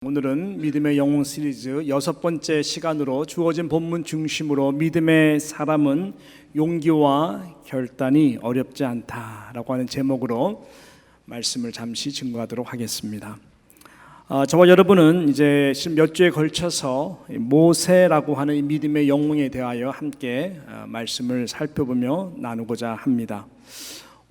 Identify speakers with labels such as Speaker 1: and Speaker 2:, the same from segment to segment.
Speaker 1: 오늘은 믿음의 영웅 시리즈 6번째 시간으로 주어진 본문 중심으로 믿음의 사람은 용기와 결단이 어렵지 않다라고 하는 제목으로 말씀을 잠시 증거하도록 하겠습니다. 저와 여러분은 이제 지금 몇 주에 걸쳐서 모세라고 하는 이 믿음의 영웅에 대하여 함께 말씀을 살펴보며 나누고자 합니다.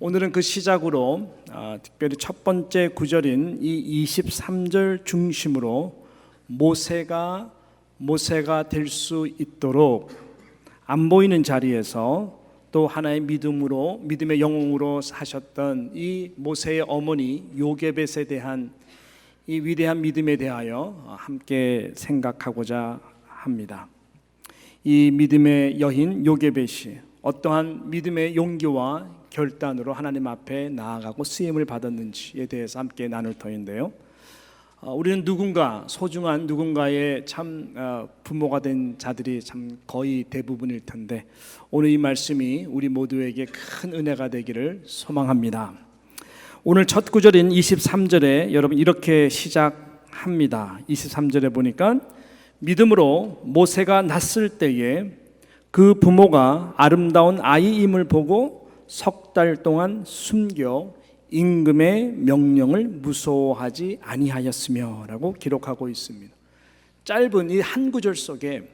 Speaker 1: 오늘은 그 시작으로 특별히 첫 번째 구절인 이 23절 중심으로 모세가 될 수 있도록 안 보이는 자리에서 또 하나의 믿음의 영웅으로 사셨던 이 모세의 어머니 요게벳에 대한 이 위대한 믿음에 대하여 함께 생각하고자 합니다. 이 믿음의 여인 요게벳이 어떠한 믿음의 용기와 결단으로 하나님 앞에 나아가고 쓰임을 받았는지에 대해서 함께 나눌 터인데요. 우리는 소중한 누군가의 참 부모가 된 자들이 참 거의 대부분일 텐데 오늘 이 말씀이 우리 모두에게 큰 은혜가 되기를 소망합니다. 오늘 첫 구절인 23절에 여러분 이렇게 시작합니다. 23절에 보니까 믿음으로 모세가 낳았을 때에 그 부모가 아름다운 아이임을 보고 석 달 동안 숨겨 임금의 명령을 무서워하지 아니하였으며 라고 기록하고 있습니다. 짧은 이 한 구절 속에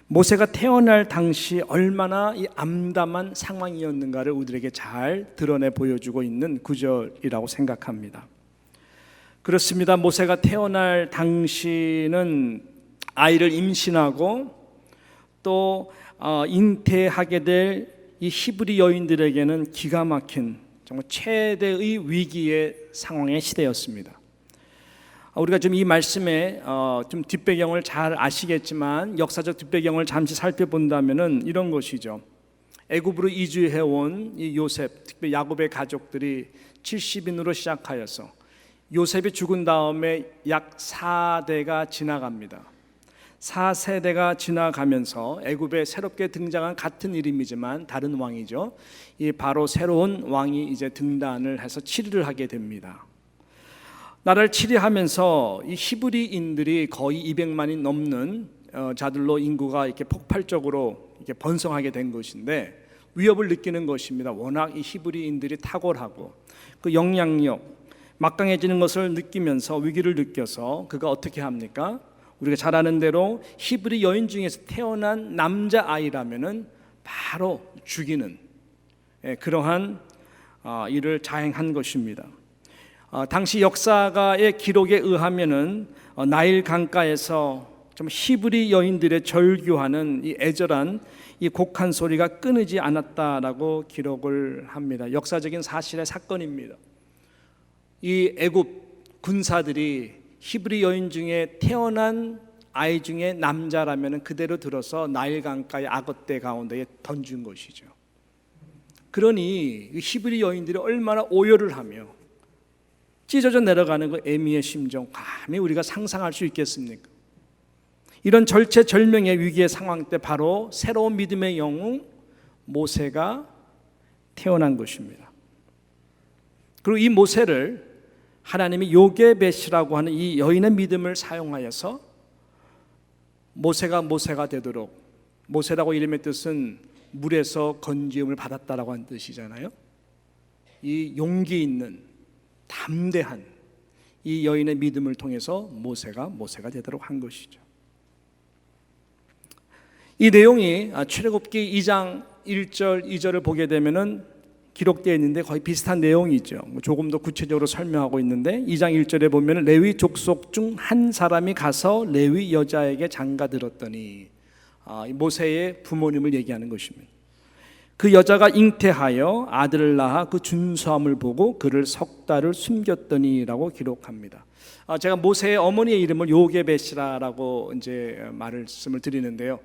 Speaker 1: 모세가 태어날 당시 얼마나 이 암담한 상황이었는가를 우리에게 잘 드러내 보여주고 있는 구절이라고 생각합니다. 그렇습니다. 모세가 태어날 당시는 아이를 임신하고 또 잉태하게 될 이 히브리 여인들에게는 기가 막힌 정말 최대의 위기의 상황의 시대였습니다. 우리가 좀 이 말씀에 좀 뒷배경을 잘 아시겠지만 역사적 뒷배경을 잠시 살펴본다면은 이런 것이죠. 애굽으로 이주해온 이 요셉, 특히 야곱의 가족들이 70인으로 시작하여서 요셉이 죽은 다음에 약 4대가 지나갑니다. 4세대가 지나가면서 애굽에 새롭게 등장한 같은 이름이지만 다른 왕이죠. 이 바로 새로운 왕이 이제 등단을 해서 치리를 하게 됩니다. 나라를 치리하면서 이 히브리인들이 거의 200만이 넘는 자들로 인구가 이렇게 폭발적으로 이렇게 번성하게 된 것인데 위협을 느끼는 것입니다. 워낙 이 히브리인들이 탁월하고 그 영향력, 막강해지는 것을 느끼면서 위기를 느껴서 그가 어떻게 합니까? 우리가 잘 아는 대로 히브리 여인 중에서 태어난 남자아이라면은 바로 죽이는 그러한 일을 자행한 것입니다. 당시 역사가의 기록에 의하면은 나일 강가에서 좀 히브리 여인들의 절규하는 이 애절한 이 곡한 소리가 끊이지 않았다라고 기록을 합니다. 역사적인 사실의 사건입니다. 이 애굽 군사들이 히브리 여인 중에 태어난 아이 중에 남자라면 그대로 들어서 나일 강가의 악어떼 가운데에 던진 것이죠. 그러니 히브리 여인들이 얼마나 오열을 하며 찢어져 내려가는 그 애미의 심정 감히 우리가 상상할 수 있겠습니까? 이런 절체절명의 위기의 상황 때 바로 새로운 믿음의 영웅 모세가 태어난 것입니다. 그리고 이 모세를 하나님이 요게벳이라고 하는 이 여인의 믿음을 사용하여서 모세가 되도록, 모세라고 이름의 뜻은 물에서 건지음을 받았다라고 하는 뜻이잖아요. 이 용기 있는 담대한 이 여인의 믿음을 통해서 모세가 되도록 한 것이죠. 이 내용이 출애굽기 2장 1절 2절을 보게 되면은 기록되어 있는데 거의 비슷한 내용이죠. 조금 더 구체적으로 설명하고 있는데 2장 1절에 보면 레위 족속 중 한 사람이 가서 레위 여자에게 장가들었더니 모세의 부모님을 얘기하는 것입니다. 그 여자가 잉태하여 아들을 낳아 그 준수함을 보고 그를 석 달을 숨겼더니라고 기록합니다. 제가 모세의 어머니의 이름을 요게벳이라고 이제 말씀을 드리는데요.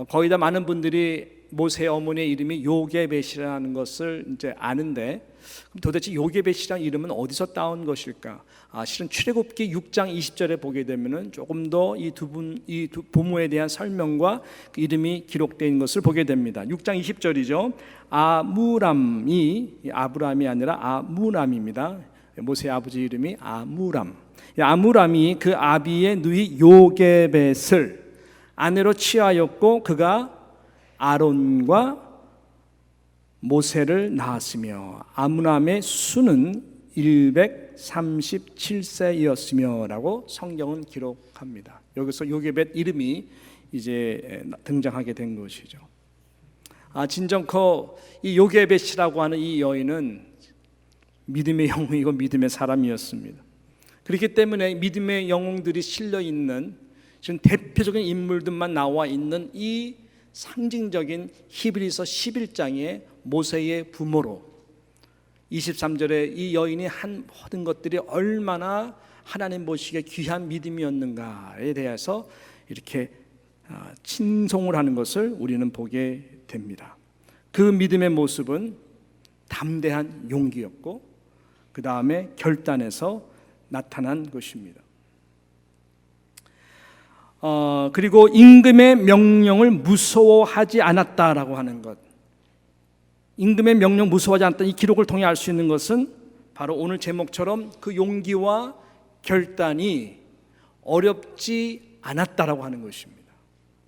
Speaker 1: 거의 다 많은 분들이 모세의 어머니의 이름이 요게벳이라는 것을 이제 아는데 그럼 도대체 요게벳이라는 이름은 어디서 따온 것일까? 실은 출애굽기 6장 20절에 보게 되면은 조금 더 이 두 부모에 대한 설명과 그 이름이 기록되어 있는 것을 보게 됩니다. 6장 20절이죠. 아므람이 아브람이 아니라 아므람입니다. 모세의 아버지 이름이 아므람. 아므람이 그 아비의 누이 요게벳을 아내로 취하였고 그가 아론과 모세를 낳았으며 아므람의 수는 137세였으며 라고 성경은 기록합니다. 여기서 요게벳 이름이 이제 등장하게 된 것이죠. 진정커 이 요게벳이라고 하는 이 여인은 믿음의 영웅이고 믿음의 사람이었습니다. 그렇기 때문에 믿음의 영웅들이 실려 있는 지금 대표적인 인물들만 나와 있는 이 상징적인 히브리서 11장의 모세의 부모로 23절에 이 여인이 한 모든 것들이 얼마나 하나님 보시기에 귀한 믿음이었는가에 대해서 이렇게 칭송을 하는 것을 우리는 보게 됩니다. 그 믿음의 모습은 담대한 용기였고 그 다음에 결단에서 나타난 것입니다. 그리고 임금의 명령을 무서워하지 않았다라고 하는 것, 임금의 명령 무서워하지 않았다, 이 기록을 통해 알 수 있는 것은 바로 오늘 제목처럼 그 용기와 결단이 어렵지 않았다라고 하는 것입니다.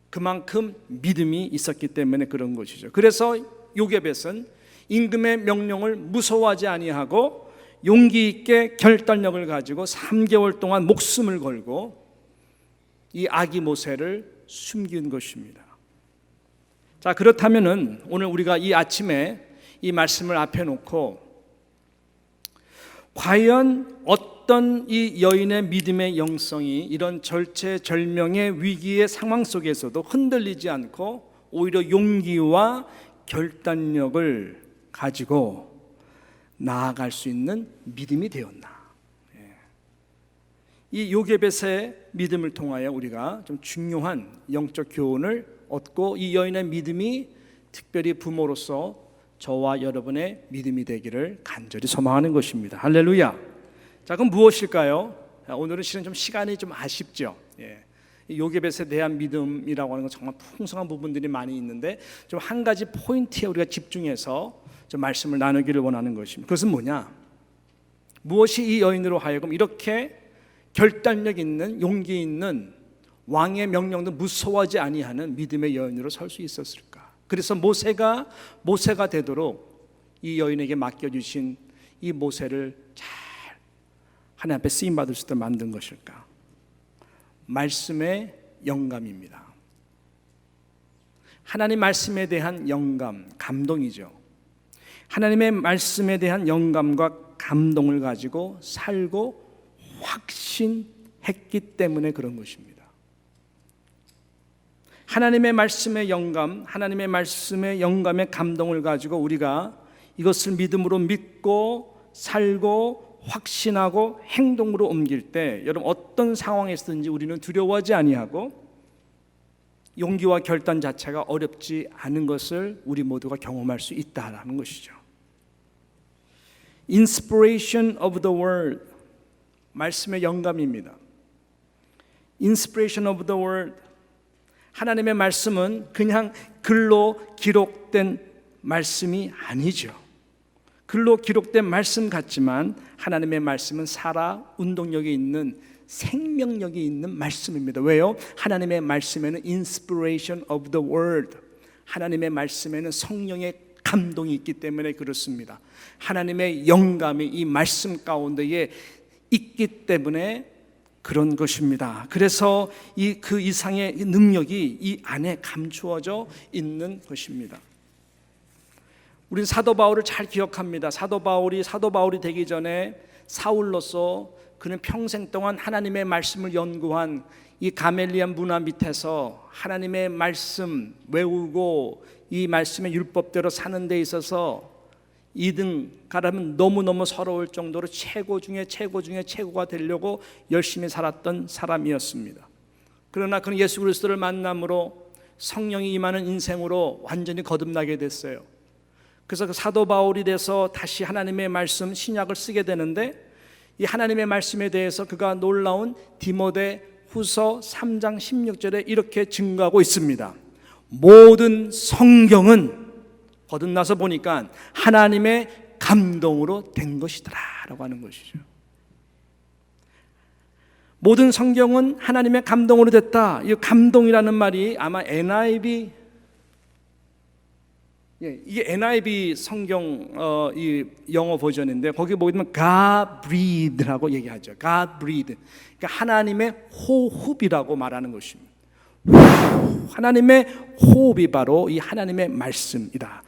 Speaker 1: 그만큼 믿음이 있었기 때문에 그런 것이죠. 그래서 요게벳은 임금의 명령을 무서워하지 아니하고 용기 있게 결단력을 가지고 3개월 동안 목숨을 걸고 이 아기 모세를 숨긴 것입니다. 자, 그렇다면은 오늘 우리가 이 아침에 이 말씀을 앞에 놓고 과연 어떤 이 여인의 믿음의 영성이 이런 절체절명의 위기의 상황 속에서도 흔들리지 않고 오히려 용기와 결단력을 가지고 나아갈 수 있는 믿음이 되었나? 이 요게벳의 믿음을 통하여 우리가 좀 중요한 영적 교훈을 얻고 이 여인의 믿음이 특별히 부모로서 저와 여러분의 믿음이 되기를 간절히 소망하는 것입니다. 할렐루야. 자, 그럼 무엇일까요? 오늘은 실은 좀 시간이 좀 아쉽죠. 요게벳에 대한 믿음이라고 하는 건 정말 풍성한 부분들이 많이 있는데 좀 한 가지 포인트에 우리가 집중해서 좀 말씀을 나누기를 원하는 것입니다. 그것은 뭐냐? 무엇이 이 여인으로 하여금 이렇게 결단력 있는, 용기 있는 왕의 명령도 무서워하지 아니하는 믿음의 여인으로 설 수 있었을까? 그래서 모세가 되도록 이 여인에게 맡겨주신 이 모세를 잘 하나님 앞에 쓰임받을 수 있도록 만든 것일까? 말씀의 영감입니다. 하나님 말씀에 대한 영감, 감동이죠. 하나님의 말씀에 대한 영감과 감동을 가지고 살고 확신했기 때문에 그런 것입니다. 하나님의 말씀의 영감, 하나님의 말씀의 영감의 감동을 가지고 우리가 이것을 믿음으로 믿고 살고 확신하고 행동으로 옮길 때 여러분 어떤 상황에서든지 우리는 두려워하지 아니하고 용기와 결단 자체가 어렵지 않은 것을 우리 모두가 경험할 수 있다라는 것이죠. Inspiration of the word, 말씀의 영감입니다. Inspiration of the word, 하나님의 말씀은 그냥 글로 기록된 말씀이 아니죠. 글로 기록된 말씀 같지만 하나님의 말씀은 살아 운동력이 있는 생명력이 있는 말씀입니다. 왜요? 하나님의 말씀에는 inspiration of the word, 하나님의 말씀에는 성령의 감동이 있기 때문에 그렇습니다. 하나님의 영감이 이 말씀 가운데에 있기 때문에 그런 것입니다. 그래서 그 이상의 능력이 이 안에 감추어져 있는 것입니다. 우리는 사도 바울을 잘 기억합니다. 사도 바울이 되기 전에 사울로서 그는 평생 동안 하나님의 말씀을 연구한 이 가멜리안 문화 밑에서 하나님의 말씀 외우고 이 말씀의 율법대로 사는 데 있어서 2등 가라면 너무너무 서러울 정도로 최고 중에 최고가 되려고 열심히 살았던 사람이었습니다. 그러나 그는 예수 그리스도를 만남으로 성령이 임하는 인생으로 완전히 거듭나게 됐어요. 그래서 그 사도 바울이 돼서 다시 하나님의 말씀 신약을 쓰게 되는데 이 하나님의 말씀에 대해서 그가 놀라운 디모데 후서 3장 16절에 이렇게 증거하고 있습니다. 모든 성경은 거듭나서 보니까 하나님의 감동으로 된 것이더라 라고 하는 것이죠. 모든 성경은 하나님의 감동으로 됐다. 이 감동이라는 말이 아마 NIV, 이게 NIV 성경 이 영어 버전인데 거기 보게 되면 God breathed라고 얘기하죠. God breathed. 그러니까 하나님의 호흡이라고 말하는 것입니다. 하나님의 호흡이 바로 이 하나님의 말씀이다.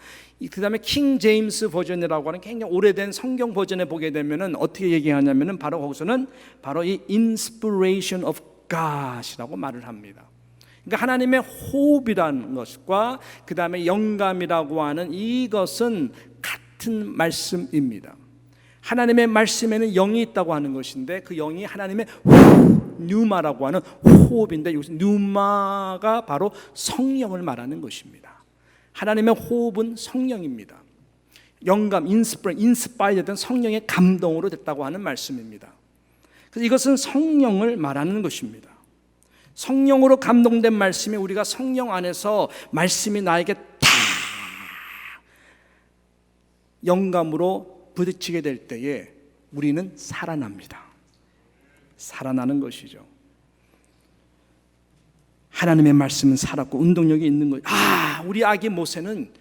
Speaker 1: 그 다음에 킹 제임스 버전이라고 하는 굉장히 오래된 성경 버전에 보게 되면은 어떻게 얘기하냐면은 바로 거기서는 바로 이 inspiration of God이라고 말을 합니다. 그러니까 하나님의 호흡이라는 것과 그 다음에 영감이라고 하는 이것은 같은 말씀입니다. 하나님의 말씀에는 영이 있다고 하는 것인데 그 영이 하나님의 뉴마라고 하는 호흡인데 여기서 뉴마가 바로 성령을 말하는 것입니다. 하나님의 호흡은 성령입니다. 영감, 인스파이어 됐던 성령의 감동으로 됐다고 하는 말씀입니다. 그래서 이것은 성령을 말하는 것입니다. 성령으로 감동된 말씀이 우리가 성령 안에서 말씀이 나에게 다 영감으로 부딪히게 될 때에 우리는 살아납니다. 살아나는 것이죠. 하나님의 말씀은 살았고 운동력이 있는 거예요. 우리 아기 모세는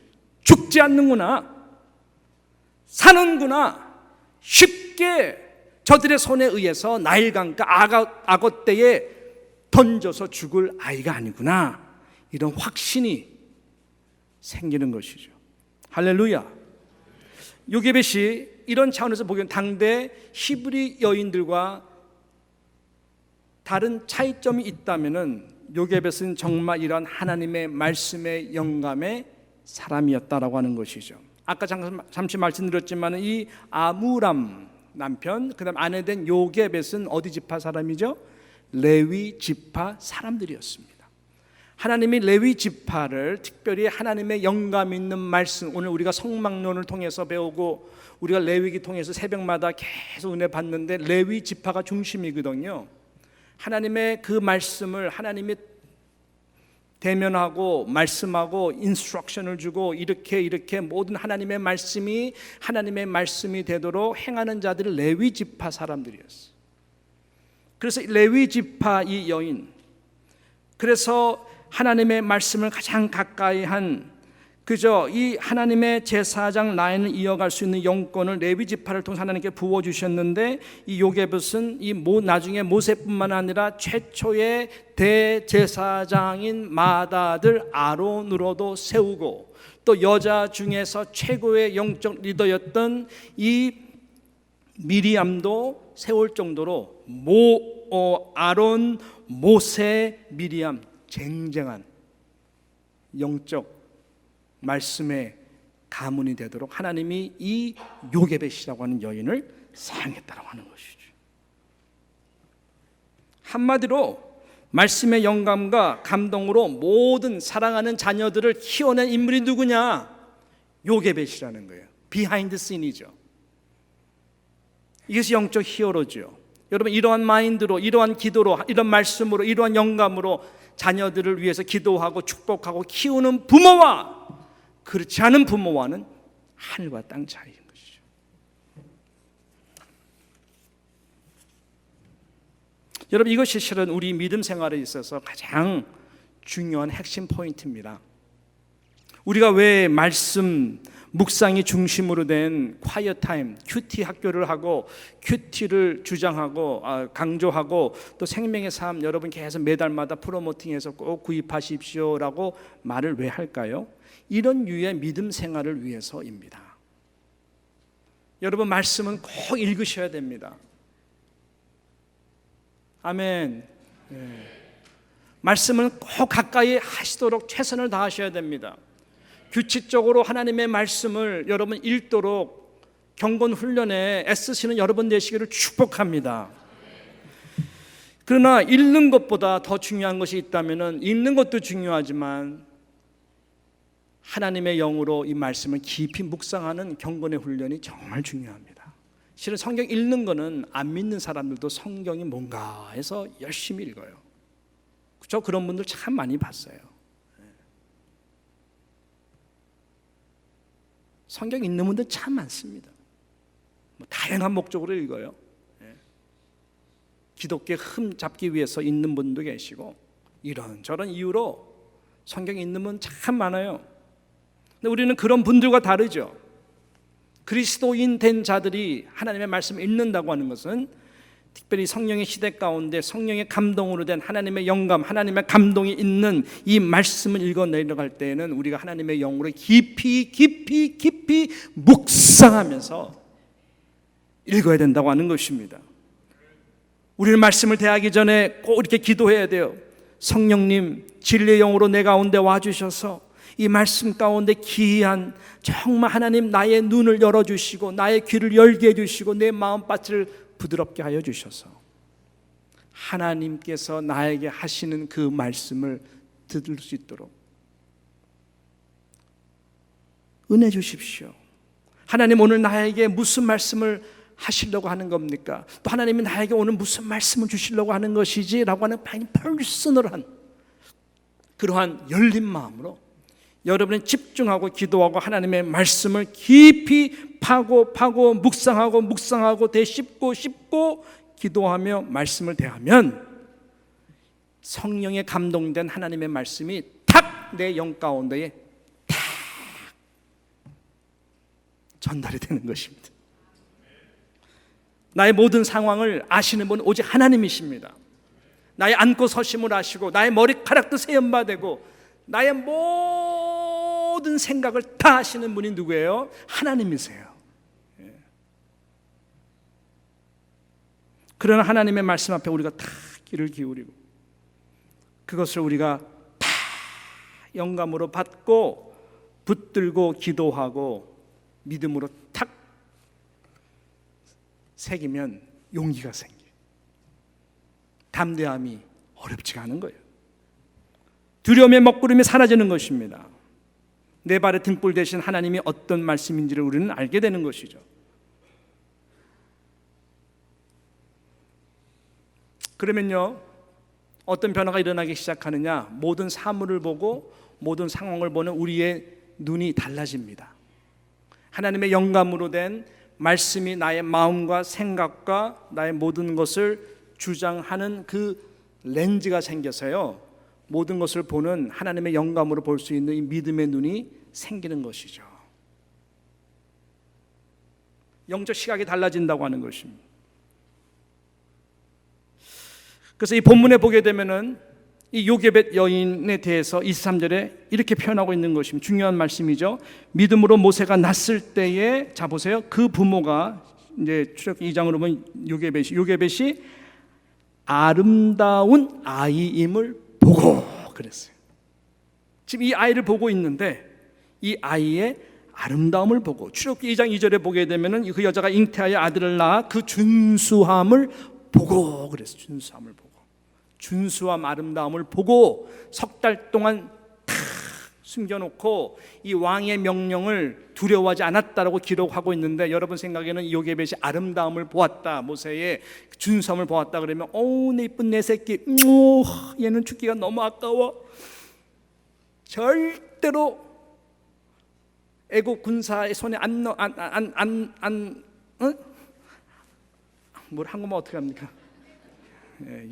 Speaker 1: 죽지 않는구나, 사는구나. 쉽게 저들의 손에 의해서 나일강가 악어 떼에 던져서 죽을 아이가 아니구나. 이런 확신이 생기는 것이죠. 할렐루야. 요게벳이 이런 차원에서 보기엔 당대 히브리 여인들과 다른 차이점이 있다면은 요게벳은 정말 이런 하나님의 말씀의 영감의 사람이었다라고 하는 것이죠. 아까 잠시 말씀드렸지만 이 아므람 남편 그다음 아내 된 요게벳은 어디 지파 사람이죠? 레위 지파 사람들이었습니다. 하나님이 레위 지파를 특별히 하나님의 영감 있는 말씀, 오늘 우리가 성막론을 통해서 배우고 우리가 레위기 통해서 새벽마다 계속 은혜 받는데 레위 지파가 중심이거든요. 하나님의 그 말씀을 하나님이 대면하고 말씀하고 인스트럭션을 주고 이렇게 모든 하나님의 말씀이 되도록 행하는 자들이 레위 지파 사람들이었어요. 그래서 레위 지파 이 여인, 그래서 하나님의 말씀을 가장 가까이 한 그저 이 하나님의 제사장 라인을 이어갈 수 있는 영권을 레위 지파를 통해 하나님께 부어 주셨는데 이 요게벳은 나중에 모세뿐만 아니라 최초의 대제사장인 맏아들 아론으로도 세우고 또 여자 중에서 최고의 영적 리더였던 이 미리암도 세울 정도로 아론, 모세, 미리암 쟁쟁한 영적 말씀의 가문이 되도록 하나님이 이 요게벳이라고 하는 여인을 사용했다고 하는 것이죠. 한마디로 말씀의 영감과 감동으로 모든 사랑하는 자녀들을 키워낸 인물이 누구냐? 요게벳이라는 거예요. 비하인드 씬이죠. 이것이 영적 히어로죠. 여러분 이러한 마인드로, 이러한 기도로, 이런 말씀으로, 이러한 영감으로 자녀들을 위해서 기도하고 축복하고 키우는 부모와 그렇지 않은 부모와는 하늘과 땅 차이인 것이죠. 여러분 이것이 실은 우리 믿음 생활에 있어서 가장 중요한 핵심 포인트입니다. 우리가 왜 말씀 묵상이 중심으로 된 콰이어 타임, 큐티 학교를 하고 큐티를 주장하고 강조하고 또 생명의 삶 여러분 계속 매달마다 프로모팅해서 꼭 구입하십시오라고 말을 왜 할까요? 이런 유의 믿음 생활을 위해서입니다. 여러분 말씀은 꼭 읽으셔야 됩니다. 아멘. 말씀은 꼭 가까이 하시도록 최선을 다하셔야 됩니다. 규칙적으로 하나님의 말씀을 여러분 읽도록 경건 훈련에 애쓰시는 여러분 되시기를 축복합니다. 그러나 읽는 것보다 더 중요한 것이 있다면 읽는 것도 중요하지만 하나님의 영으로 이 말씀을 깊이 묵상하는 경건의 훈련이 정말 중요합니다. 실은 성경 읽는 거는 안 믿는 사람들도 성경이 뭔가 해서 열심히 읽어요. 저 그런 분들 참 많이 봤어요. 성경 읽는 분들 참 많습니다. 다양한 목적으로 읽어요. 기독교에 흠 잡기 위해서 있는 분도 계시고 이런저런 이유로 성경에 있는 분 참 많아요. 근데 우리는 그런 분들과 다르죠. 그리스도인 된 자들이 하나님의 말씀을 읽는다고 하는 것은 특별히 성령의 시대 가운데 성령의 감동으로 된 하나님의 영감, 하나님의 감동이 있는 이 말씀을 읽어 내려갈 때에는 우리가 하나님의 영으로 깊이 묵상하면서 읽어야 된다고 하는 것입니다. 우리는 말씀을 대하기 전에 꼭 이렇게 기도해야 돼요. 성령님, 진리의 영으로 내 가운데 와주셔서 이 말씀 가운데 기이한 정말 하나님 나의 눈을 열어주시고 나의 귀를 열게 해주시고 내 마음밭을 부드럽게 하여 주셔서 하나님께서 나에게 하시는 그 말씀을 들을 수 있도록 은혜 주십시오. 하나님 오늘 나에게 무슨 말씀을 하시려고 하는 겁니까? 또 하나님이 나에게 오늘 무슨 말씀을 주시려고 하는 것이지? 라고 하는 퍼스널한 그러한 열린 마음으로 여러분이 집중하고 기도하고 하나님의 말씀을 깊이 파고 묵상하고 되씹고 기도하며 말씀을 대하면 성령에 감동된 하나님의 말씀이 탁 내 영 가운데에 탁 전달이 되는 것입니다. 나의 모든 상황을 아시는 분은 오직 하나님이십니다. 나의 앉고 서심을 아시고 나의 머리카락도 세연바되고 나의 모든 생각을 다 아시는 분이 누구예요? 하나님이세요. 그러나 하나님의 말씀 앞에 우리가 다 귀를 기울이고 그것을 우리가 다 영감으로 받고 붙들고 기도하고 믿음으로 탁 새기면 용기가 생겨요. 담대함이 어렵지가 않은 거예요. 두려움의 먹구름이 사라지는 것입니다. 내 발의 등불 대신 하나님이 어떤 말씀인지를 우리는 알게 되는 것이죠. 그러면요, 어떤 변화가 일어나기 시작하느냐? 모든 사물을 보고 모든 상황을 보는 우리의 눈이 달라집니다. 하나님의 영감으로 된 말씀이 나의 마음과 생각과 나의 모든 것을 주장하는 그 렌즈가 생겨서요, 모든 것을 보는 하나님의 영감으로 볼 수 있는 이 믿음의 눈이 생기는 것이죠. 영적 시각이 달라진다고 하는 것입니다. 그래서 이 본문에 보게 되면은 이 요게벳 여인에 대해서 23절에 이렇게 표현하고 있는 것입니다. 중요한 말씀이죠. 믿음으로 모세가 났을 때에, 자 보세요, 그 부모가 이제 출애굽기 2장으로 보면 요게벳이 아름다운 아이임을 보고 그랬어요. 지금 이 아이를 보고 있는데 이 아이의 아름다움을 보고, 출애굽기 2장 2절에 보게 되면은 그 여자가 잉태하여 아들을 낳아 그 준수함을 보고 그랬어요. 준수함을 보고, 준수함 아름다움을 보고 석 달 동안 탁 숨겨놓고 이 왕의 명령을 두려워하지 않았다라고 기록하고 있는데, 여러분 생각에는 요게벳이 아름다움을 보았다, 모세의 준수함을 보았다 그러면 내 이쁜 내 새끼, 얘는 죽기가 너무 아까워, 절대로 애국 군사의 손에 뭘 한국말 어떻게 합니까?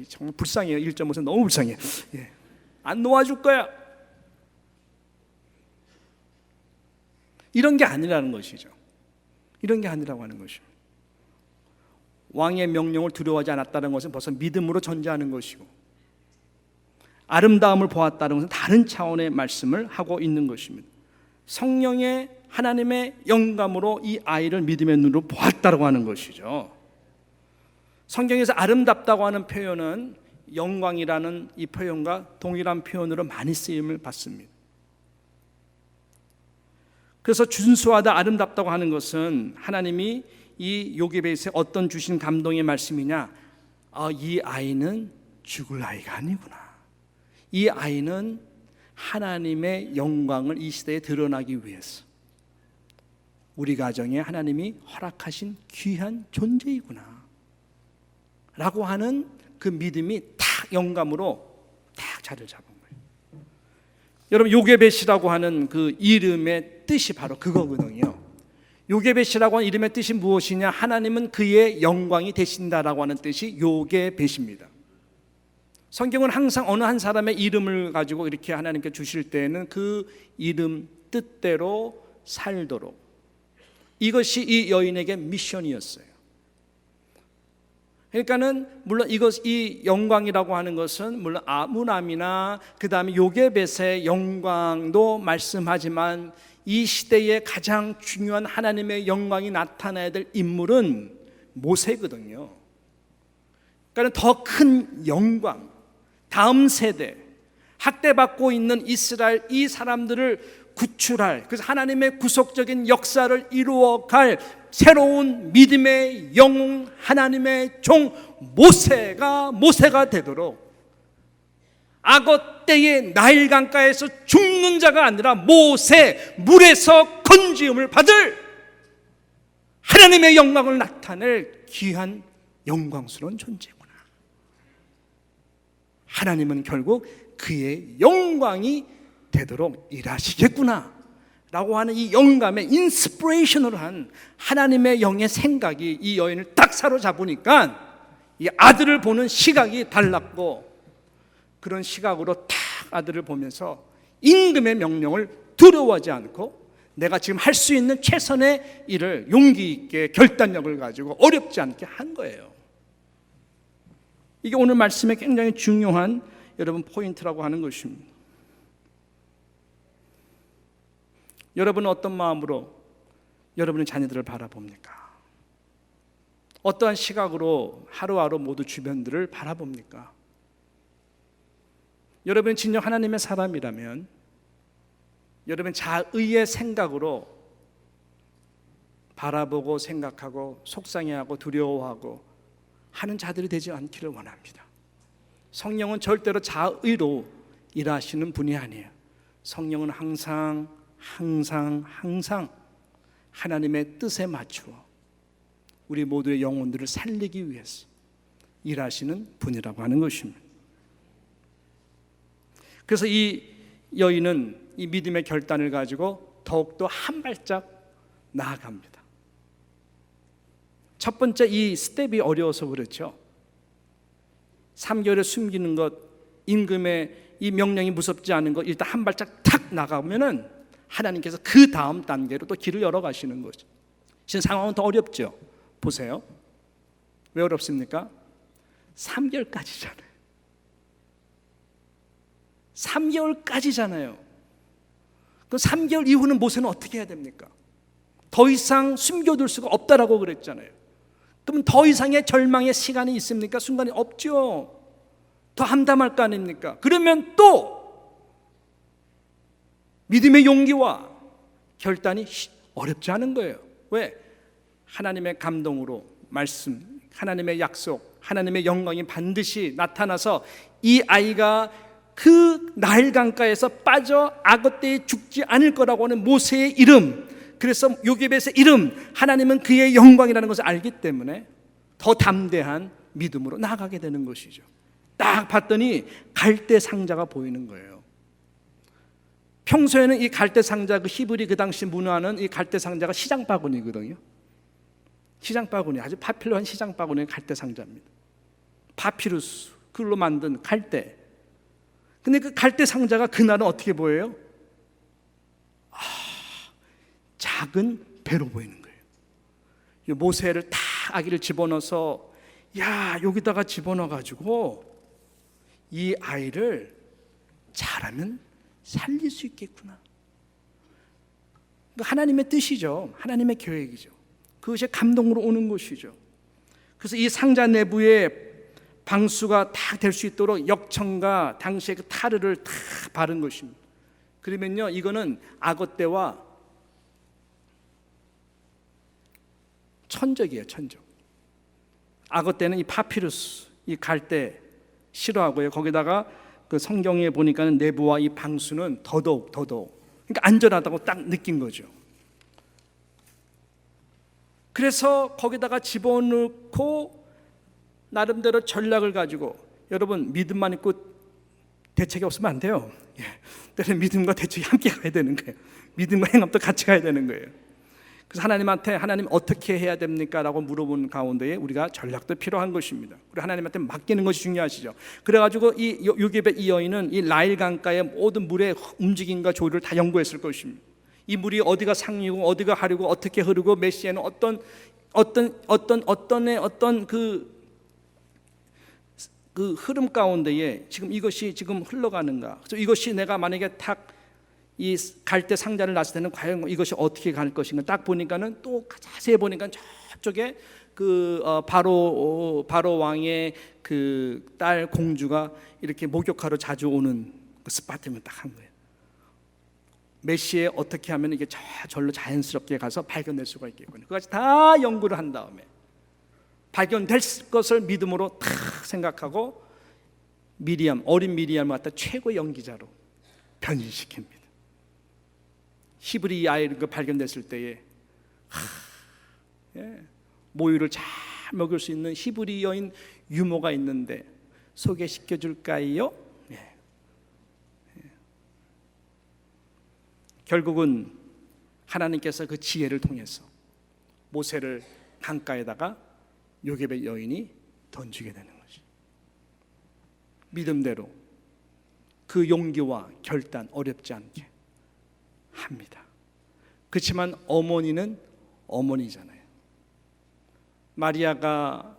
Speaker 1: 정말 불쌍해요. 1.5는 너무 불쌍해요. 안 놓아줄 거야. 이런 게 아니라는 것이죠. 이런 게 아니라고 하는 것이죠. 왕의 명령을 두려워하지 않았다는 것은 벌써 믿음으로 전제하는 것이고, 아름다움을 보았다는 것은 다른 차원의 말씀을 하고 있는 것입니다. 성령의 하나님의 영감으로 이 아이를 믿음의 눈으로 보았다고 하는 것이죠. 성경에서 아름답다고 하는 표현은 영광이라는 이 표현과 동일한 표현으로 많이 쓰임을 받습니다. 그래서 준수하다, 아름답다고 하는 것은 하나님이 이 요게벳에 어떤 주신 감동의 말씀이냐? 이 아이는 죽을 아이가 아니구나. 이 아이는 하나님의 영광을 이 시대에 드러나기 위해서 우리 가정에 하나님이 허락하신 귀한 존재이구나 라고 하는 그 믿음이 딱 영감으로 딱 자리를 잡은 거예요. 여러분, 요게벳이라고 하는 그 이름의 뜻이 바로 그거거든요. 요게벳이라고 하는 이름의 뜻이 무엇이냐? 하나님은 그의 영광이 되신다라고 하는 뜻이 요게벳입니다. 성경은 항상 어느 한 사람의 이름을 가지고 이렇게 하나님께 주실 때에는 그 이름 뜻대로 살도록, 이것이 이 여인에게 미션이었어요. 그러니까는 물론 이 영광이라고 하는 것은 물론 아므람이나 그 다음에 요게벳의 영광도 말씀하지만 이 시대에 가장 중요한 하나님의 영광이 나타나야 될 인물은 모세거든요. 그러니까 더 큰 영광, 다음 세대, 학대받고 있는 이스라엘 이 사람들을 구출할, 그래서 하나님의 구속적인 역사를 이루어갈 새로운 믿음의 영웅, 하나님의 종 모세가 되도록, 악어 때의 나일 강가에서 죽는 자가 아니라 모세, 물에서 건지음을 받을 하나님의 영광을 나타낼 귀한 영광스러운 존재구나. 하나님은 결국 그의 영광이 되도록 일하시겠구나 라고 하는 이 영감에 인스피레이션을 한 하나님의 영의 생각이 이 여인을 딱 사로잡으니까 이 아들을 보는 시각이 달랐고, 그런 시각으로 딱 아들을 보면서 임금의 명령을 두려워하지 않고 내가 지금 할 수 있는 최선의 일을 용기 있게 결단력을 가지고 어렵지 않게 한 거예요. 이게 오늘 말씀에 굉장히 중요한 여러분 포인트라고 하는 것입니다. 여러분은 어떤 마음으로 여러분의 자녀들을 바라봅니까? 어떠한 시각으로 하루하루 모두 주변들을 바라봅니까? 여러분이 진정 하나님의 사람이라면 여러분 자의의 생각으로 바라보고 생각하고 속상해하고 두려워하고 하는 자들이 되지 않기를 원합니다. 성령은 절대로 자의로 일하시는 분이 아니에요. 성령은 항상 하나님의 뜻에 맞추어 우리 모두의 영혼들을 살리기 위해서 일하시는 분이라고 하는 것입니다. 그래서 이 여인은 이 믿음의 결단을 가지고 더욱더 한 발짝 나아갑니다. 첫 번째, 이 스텝이 어려워서 그렇죠. 3개월에 숨기는 것, 임금의 이 명령이 무섭지 않은 것, 일단 한 발짝 탁 나가면은 하나님께서 그 다음 단계로 또 길을 열어 가시는 거죠. 지금 상황은 더 어렵죠. 보세요. 왜 어렵습니까? 3개월까지잖아요. 3개월까지잖아요. 그 3개월 이후는 모세는 어떻게 해야 됩니까? 더 이상 숨겨둘 수가 없다라고 그랬잖아요. 그러면 더 이상의 절망의 시간이 있습니까? 순간이 없죠. 더 함담할 거 아닙니까? 그러면 또 믿음의 용기와 결단이 어렵지 않은 거예요. 왜? 하나님의 감동으로 말씀, 하나님의 약속, 하나님의 영광이 반드시 나타나서 이 아이가 그 나일 강가에서 빠져 악어떼에 죽지 않을 거라고 하는 모세의 이름, 그래서 요게벳의 이름, 하나님은 그의 영광이라는 것을 알기 때문에 더 담대한 믿음으로 나아가게 되는 것이죠. 딱 봤더니 갈대 상자가 보이는 거예요. 평소에는 이 갈대 상자, 그 히브리 그 당시 문화는 이 갈대 상자가 시장 바구니거든요. 시장 바구니, 아주 파퓰러한 시장 바구니의 갈대 상자입니다. 파피루스, 그걸로 만든 갈대. 근데 그 갈대 상자가 그날은 어떻게 보여요? 작은 배로 보이는 거예요. 모세를 다 아기를 집어넣어서, 야, 여기다가 집어넣어가지고 이 아이를 잘하면 살릴 수 있겠구나. 하나님의 뜻이죠. 하나님의 계획이죠. 그것이 감동으로 오는 것이죠. 그래서 이 상자 내부에 방수가 딱 될 수 있도록 역청과 당시의 그 타르를 다 바른 것입니다. 그러면요, 이거는 악어떼와 천적이에요. 천적. 악어떼는 이 파피루스, 이 갈대 싫어하고요. 거기다가 그 성경에 보니까는 내부와 이 방수는 더더욱 그러니까 안전하다고 딱 느낀 거죠. 그래서 거기다가 집어넣고 나름대로 전략을 가지고, 여러분 믿음만 있고 대책이 없으면 안 돼요. 때는 믿음과 대책이 함께 가야 되는 거예요. 믿음과 행함도 같이 가야 되는 거예요. 그래서 하나님한테 하나님 어떻게 해야 됩니까? 라고 물어본 가운데에 우리가 전략도 필요한 것입니다. 우리 하나님한테 맡기는 것이 중요하시죠. 그래가지고 이 요게벳 이 여인은 이 나일 강가의 모든 물의 움직임과 조류를 다 연구했을 것입니다. 이 물이 어디가 상류고 어디가 하류고 어떻게 흐르고 메시에는 어떤 그 흐름 가운데에 지금 이것이 지금 흘러가는가. 그래서 이것이 내가 만약에 탁 이 갈대 상자를 놨을 때는 과연 이것이 어떻게 갈 것인가 딱 보니까는 또 자세히 보니까 저쪽에 그 바로 왕의 그 딸 공주가 이렇게 목욕하러 자주 오는 그 스팟이면 딱 한 거예요. 메시에 어떻게 하면 이게 절로 자연스럽게 가서 발견될 수가 있겠군요. 그것까지 다 연구를 한 다음에 발견될 것을 믿음으로 탁 생각하고 어린 미리암을 갖다 최고 연기자로 변신시킵니다. 히브리 아이가 발견됐을 때에 모유를 잘 먹을 수 있는 히브리 여인 유모가 있는데 소개시켜 줄까요? 결국은 하나님께서 그 지혜를 통해서 모세를 강가에다가 요게벳 여인이 던지게 되는 거지. 믿음대로 그 용기와 결단 어렵지 않게 합니다. 그렇지만 어머니는 어머니잖아요. 마리아가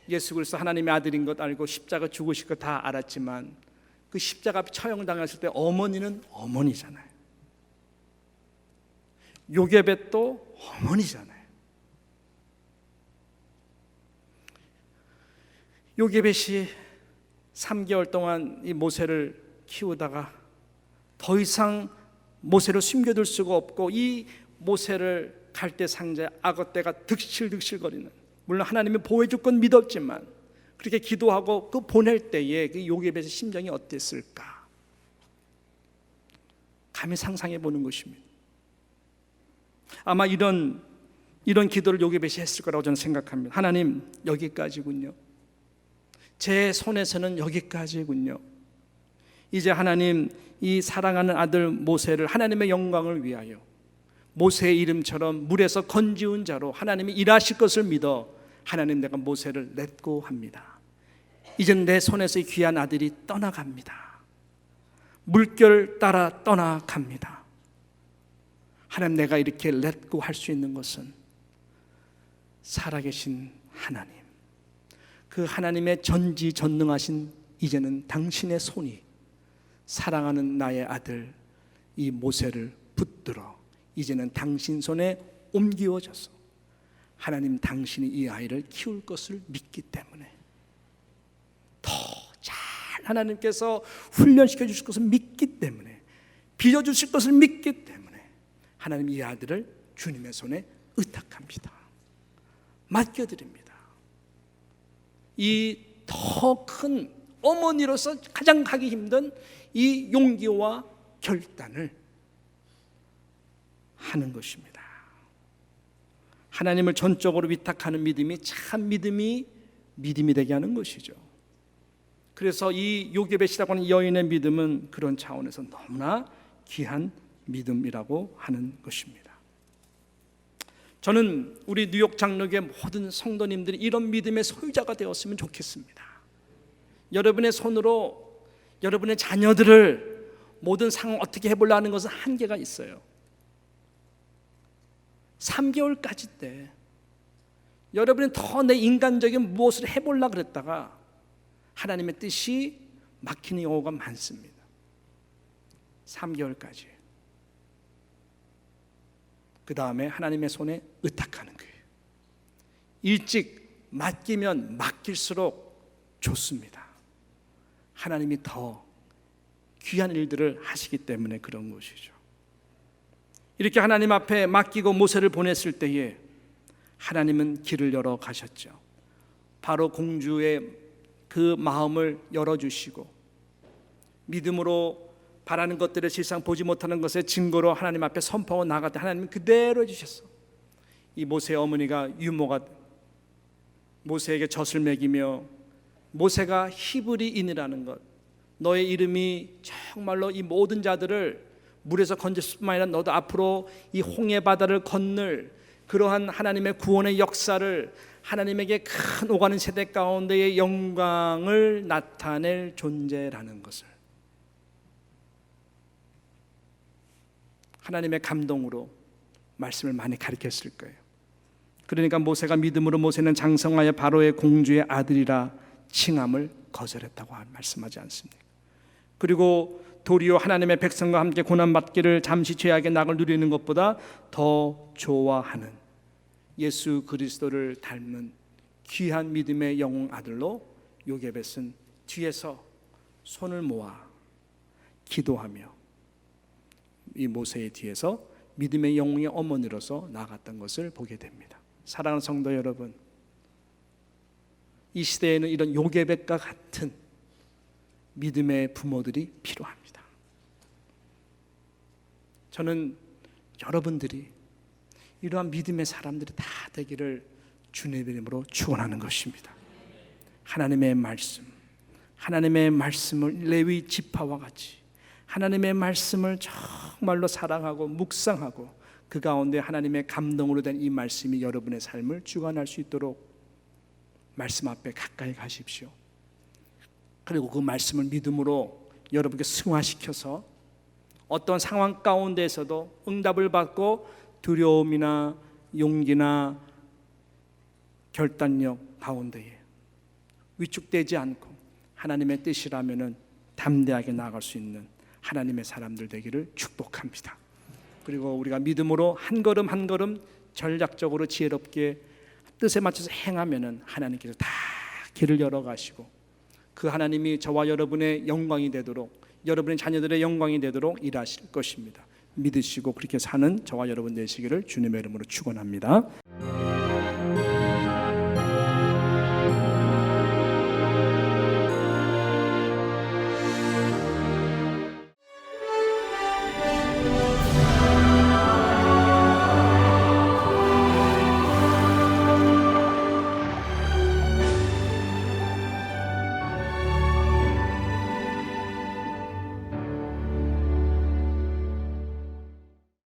Speaker 1: 예수 그리스도 하나님의 아들인 것 알고 십자가 죽으실 것 다 알았지만 그 십자가 처형당했을 때 어머니는 어머니잖아요. 요게벳도 어머니잖아요. 요게벳이 3개월 동안 이 모세를 키우다가 더 이상 모세를 숨겨둘 수가 없고 이 모세를 갈대 상자에 악어떼가 득실득실거리는, 물론 하나님이 보호해줄 건 믿었지만 그렇게 기도하고 그 보낼 때에 그 요게벳의 심정이 어땠을까? 감히 상상해 보는 것입니다. 아마 이런 기도를 요게벳이 했을 거라고 저는 생각합니다. 하나님, 여기까지군요. 제 손에서는 여기까지군요. 이제 하나님, 이 사랑하는 아들 모세를 하나님의 영광을 위하여 모세의 이름처럼 물에서 건지운 자로 하나님이 일하실 것을 믿어 하나님, 내가 모세를 렛고 합니다. 이젠 내 손에서 이 귀한 아들이 떠나갑니다. 물결 따라 떠나갑니다. 하나님, 내가 이렇게 렛고 할 수 있는 것은 살아계신 하나님, 그 하나님의 전지전능하신 이제는 당신의 손이 사랑하는 나의 아들 이 모세를 붙들어 이제는 당신 손에 옮기어져서 하나님, 당신이 이 아이를 키울 것을 믿기 때문에, 더 잘 하나님께서 훈련시켜 주실 것을 믿기 때문에, 빚어주실 것을 믿기 때문에 하나님, 이 아들을 주님의 손에 의탁합니다. 맡겨드립니다. 이 더 큰 어머니로서 가장 하기 힘든 이 용기와 결단을 하는 것입니다. 하나님을 전적으로 위탁하는 믿음이 참 믿음이 되게 하는 것이죠. 그래서 이 요게벳이라고 하는 여인의 믿음은 그런 차원에서 너무나 귀한 믿음이라고 하는 것입니다. 저는 우리 뉴욕 장로교회 모든 성도님들이 이런 믿음의 소유자가 되었으면 좋겠습니다. 여러분의 손으로 여러분의 자녀들을 모든 상황 어떻게 해보려 하는 것은 한계가 있어요. 3개월까지 때 여러분이 더 내 인간적인 무엇을 해보려 그랬다가 하나님의 뜻이 막히는 경우가 많습니다. 3개월까지. 그 다음에 하나님의 손에 의탁하는 거예요. 일찍 맡기면 맡길수록 좋습니다. 하나님이 더 귀한 일들을 하시기 때문에 그런 것이죠. 이렇게 하나님 앞에 맡기고 모세를 보냈을 때에 하나님은 길을 열어 가셨죠. 바로 공주의 그 마음을 열어주시고 믿음으로 바라는 것들을 실상 보지 못하는 것의 증거로 하나님 앞에 선포하고 나갈 때 하나님은 그대로 해주셨어. 이 모세의 어머니가 유모가 모세에게 젖을 먹이며, 모세가 히브리인이라는 것, 너의 이름이 정말로 이 모든 자들을 물에서 건질 뿐만 아니라 너도 앞으로 이 홍해 바다를 건널 그러한 하나님의 구원의 역사를, 하나님에게 큰 오가는 세대 가운데의 영광을 나타낼 존재라는 것을 하나님의 감동으로 말씀을 많이 가르쳤을 거예요. 그러니까 모세가 믿음으로 모세는 장성하여 바로의 공주의 아들이라 칭함을 거절했다고 말씀하지 않습니까? 그리고 도리어 하나님의 백성과 함께 고난받기를 잠시 죄악의 낙을 누리는 것보다 더 좋아하는 예수 그리스도를 닮은 귀한 믿음의 영웅 아들로 요게벳은 뒤에서 손을 모아 기도하며 이 모세의 뒤에서 믿음의 영웅의 어머니로서 나아갔던 것을 보게 됩니다. 사랑하는 성도 여러분, 이 시대에는 이런 요게벳과 같은 믿음의 부모들이 필요합니다. 저는 여러분들이 이러한 믿음의 사람들이 다 되기를 주님의 이름으로 축원하는 것입니다. 하나님의 말씀을 레위 지파와 같이 하나님의 말씀을 정말로 사랑하고 묵상하고 그 가운데 하나님의 감동으로 된 이 말씀이 여러분의 삶을 주관할 수 있도록 말씀 앞에 가까이 가십시오. 그리고 그 말씀을 믿음으로 여러분께 승화시켜서 어떤 상황 가운데에서도 응답을 받고 두려움이나 용기나 결단력 가운데에 위축되지 않고 하나님의 뜻이라면은 담대하게 나아갈 수 있는 하나님의 사람들 되기를 축복합니다. 그리고 우리가 믿음으로 한 걸음 한 걸음 전략적으로 지혜롭게 뜻에 맞춰서 행하면은 하나님께서 다 길을 열어 가시고 그 하나님이 저와 여러분의 영광이 되도록, 여러분의 자녀들의 영광이 되도록 일하실 것입니다. 믿으시고 그렇게 사는 저와 여러분 되시기를 주님의 이름으로 축원합니다.